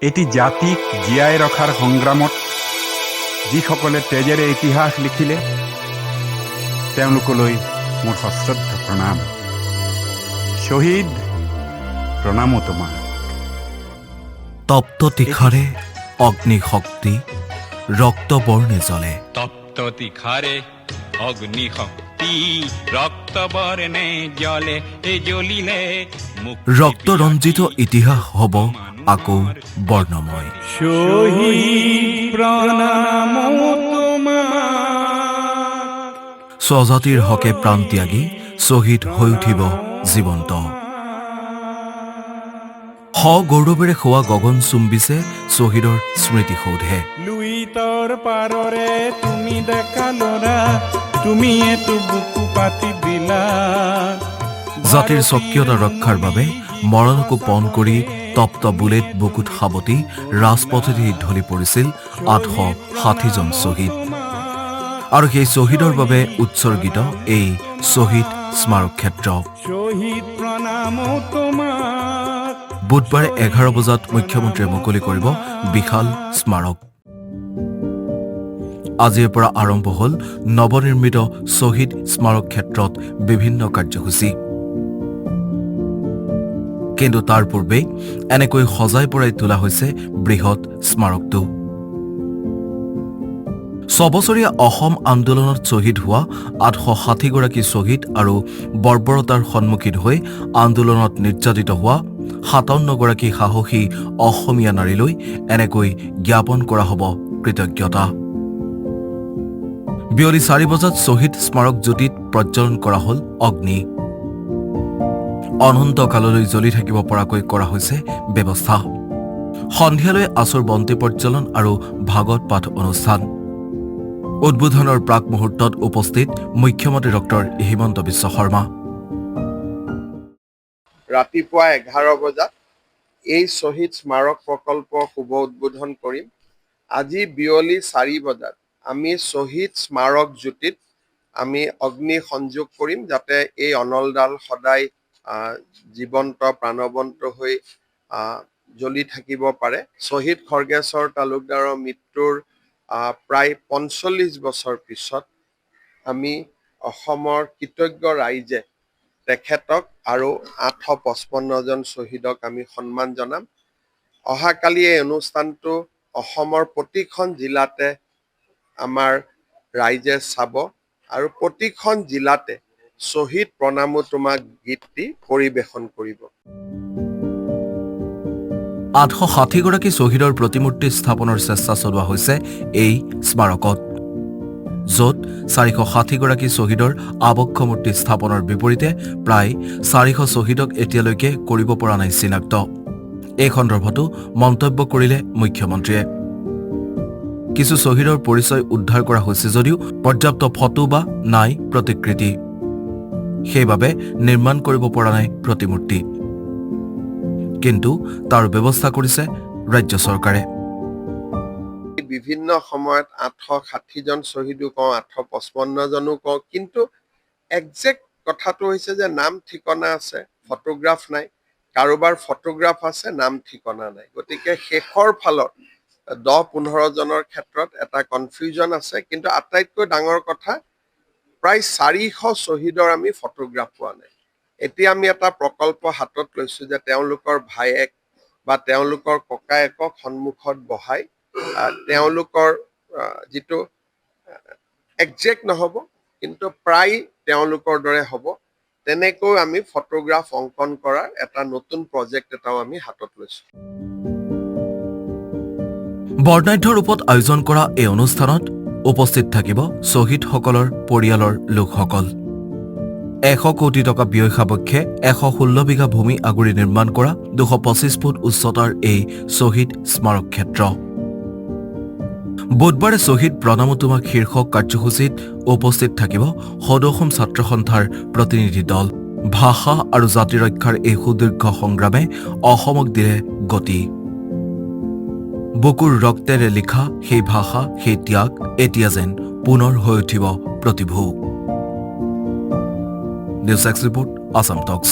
এটি জাতিক জীয়াই ৰখাৰ সংগ্ৰামত যিসকলে তেজেৰে ইতিহাস লিখিলে তেওঁলোকলৈ মোৰ সশ্ৰদ্ধ প্ৰণাম। শ্বহীদ, প্ৰণামো তোমাক। তপ্ত তীখাৰে অগ্নিশক্তি ৰক্ত বৰ্ণে জ্বলে। তপ্ত তীখাৰে অগ্নিশক্তি ৰক্ত বৰ্ণে জ্বলে জ্বলিলে ৰক্ত ৰঞ্জিত ইতিহাস হ'ব আকৌ বৰ্ণময়। শ্বহীদ, প্ৰণামো তোমাক। স্বজাতিৰ হকে প্ৰাণ ত্যাগী শ্বহীদ হৈ উঠিব জীৱন্ত। সগৌৰৱেৰে খোৱা গগন চুম্বিছে শ্বহীদৰ স্মৃতিসৌধে। লুইতৰ পাৰৰে তুমি দেখা ল'ৰা, তুমিয়েতো বুকু পাতি দিলা। জাতিৰ স্বকীয়তা ৰক্ষাৰ বাবে মৰণকো পণ কৰি তপ্ত বুলেট বুকুত সাৱটি ৰাজপথেদি ঢলি পৰিছিল ৮৬০জন শ্বহীদ। আৰু সেই শ্বহীদৰ বাবে উৎসৰ্গিত এই শ্বহীদ স্মাৰক ক্ষেত্ৰ। শ্বহীদ, প্ৰণামো তোমাক। বুধবাৰে ১১ বজাত মুখ্যমন্ত্ৰীয়ে মুকলি কৰিব বিশাল স্মাৰক। আজিৰ পৰা আৰম্ভ হ'ল নৱনিৰ্মিত শ্বহীদ স্মাৰক ক্ষেত্ৰত বিভিন্ন কাৰ্যসূচী। কিন্তু তাৰ পূৰ্বেই এনেকৈ সজাই পৰাই তোলা হৈছে বৃহৎ স্মাৰকটো। ৬ বছৰীয়া অসম আন্দোলনত শ্বহীদ হোৱা ৮৬০গৰাকী শ্বহীদ আৰু বৰ্বৰতাৰ সন্মুখীন হৈ আন্দোলনত নিৰ্যাতিত হোৱা ৫৭গৰাকী সাহসী অসমীয়া নাৰীলৈ এনেকৈ জ্ঞাপন কৰা হ'ব কৃতজ্ঞতা। বিয়লি ৪ বজাত শ্বহীদ স্মাৰক জ্যোতিত প্ৰজ্বলন কৰা হ'ল অগ্নি। অনন্ত কাললৈ জ্বলি থাকিব পৰাকৈ কৰা হৈছে ব্যৱস্থা। সন্ধিয়ালৈ আচুৰ বন্তি প্ৰজ্বলন আৰু ভাগৱত পাঠ অনুষ্ঠান। উদ্বোধনৰ প্ৰাক মুহূৰ্তত উপস্থিত মুখ্যমন্ত্ৰী ডক্টৰ হিমন্ত বিশ্ব শৰ্মা। ৰাতিপুৱা ১১ বজাত এই শ্বহীদ স্মাৰক প্ৰকল্প শুভ উদ্বোধন কৰিম। আজি বিয়লি ৪ বজাত আমি শ্বহীদ স্মাৰক জ্যোতিত আমি অগ্নি সংযোগ কৰিম, যাতে এই অনলডাল সদায় জীৱন্ত প্ৰাণৱন্ত হৈ জ্বলি থাকিব পাৰে। শ্বহীদ খৰ্গেশ্বৰ তালুকদাৰৰ মৃত্যুৰ প্ৰায় ৪৫ বছৰ পিছত আমি অসমৰ কৃতজ্ঞ ৰাইজে তেখেতক আৰু ৮৫৫জন শ্বহীদক আমি সন্মান জনাম। অহাকালি এই অনুষ্ঠানটো অসমৰ প্ৰতিখন জিলাতে আমাৰ ৰাইজে চাব আৰু প্ৰতিখন জিলাতে শ্বহীদ প্ৰণামো তোমাক গীতটি পৰিৱেশন কৰিব। ৮৬০গৰাকী শ্বহীদৰ প্ৰতিমূৰ্তি স্থাপনৰ চেষ্টা চলোৱা হৈছে এই স্মাৰকত, য'ত ৪৬০গৰাকী শ্বহীদৰ আবক্ষ মূৰ্তি স্থাপনৰ বিপৰীতে প্ৰায় ৪০০ শ্বহীদক এতিয়ালৈকে কৰিব পৰা নাই চিনাক্ত। এই সন্দৰ্ভতো মন্তব্য কৰিলে মুখ্যমন্ত্ৰীয়ে। কিছু শ্বহীদৰ পৰিচয় উদ্ধাৰ কৰা হৈছে যদিও পৰ্যাপ্ত ফটো বা নাই প্ৰতিকৃতি, সেইবাবে নিৰ্মাণ কৰিব পৰা নাই প্ৰতিমূৰ্তি। কিন্তু তাৰ ব্যৱস্থা কৰিছে ৰাজ্য চৰকাৰে। বিভিন্ন সময়ত ৮৬০জন শ্বহীদো কওঁ, ৮৫৫জনো কওঁ, কিন্তু একজেক্ট কথাটো হৈছে যে নাম ঠিকনা আছে, ফটোগ্ৰাফ নাই। কাৰোবাৰ ফটোগ্ৰাফ আছে, নাম ঠিকনা নাই। গতিকে শেষৰ ফালত ১০-১৫জনৰ ক্ষেত্ৰত এটা কনফিউজন আছে। কিন্তু আটাইতকৈ ডাঙৰ কথা, প্ৰায় ৪০০ শ্বহীদৰ আমি ফটোগ্ৰাফ পোৱা নাই। এতিয়া আমি এটা প্ৰকল্প হাতত লৈছো যে তেওঁলোকৰ ভায়েক বা তেওঁলোকৰ ককায়েকক সন্মুখত বহাই তেওঁলোকৰ যিটো একজেক্ট নহ'ব কিন্তু প্ৰায় তেওঁলোকৰ দৰে হ'ব, তেনেকৈ আমি ফটোগ্ৰাফ অংকন কৰাৰ এটা নতুন প্ৰজেক্ট এটাও আমি হাতত লৈছো। বৰ্ণাঢ্য ৰূপত আয়োজন কৰা এই অনুষ্ঠানত উপস্থিত থাকিব শ্বহীদসকলৰ পৰিয়ালৰ লোকসকল। ১০০ কোটি টকা ব্যয় সাপেক্ষে ১১৬ বিঘা ভূমি আগুৰি নিৰ্মাণ কৰা ২২৫ ফুট উচ্চতাৰ এই শ্বহীদ স্মাৰক ক্ষেত্ৰ। বুধবাৰে শ্বহীদ প্ৰণামো তোমাক শীৰ্ষক কাৰ্যসূচীত উপস্থিত থাকিব সদৌ অসম ছাত্ৰ সন্থাৰ প্ৰতিনিধি দল। ভাষা আৰু জাতি ৰক্ষাৰ এই সুদীৰ্ঘ সংগ্ৰামে অসমক দিলে গতি। বুকুৰ ৰক্তেৰে লিখা সেই ভাষা, সেই ত্যাগ এতিয়া যেন পুনৰ হৈ উঠিব প্ৰতিভূ। নিউজ এক্স ৰিপোৰ্ট, আসাম টক্স।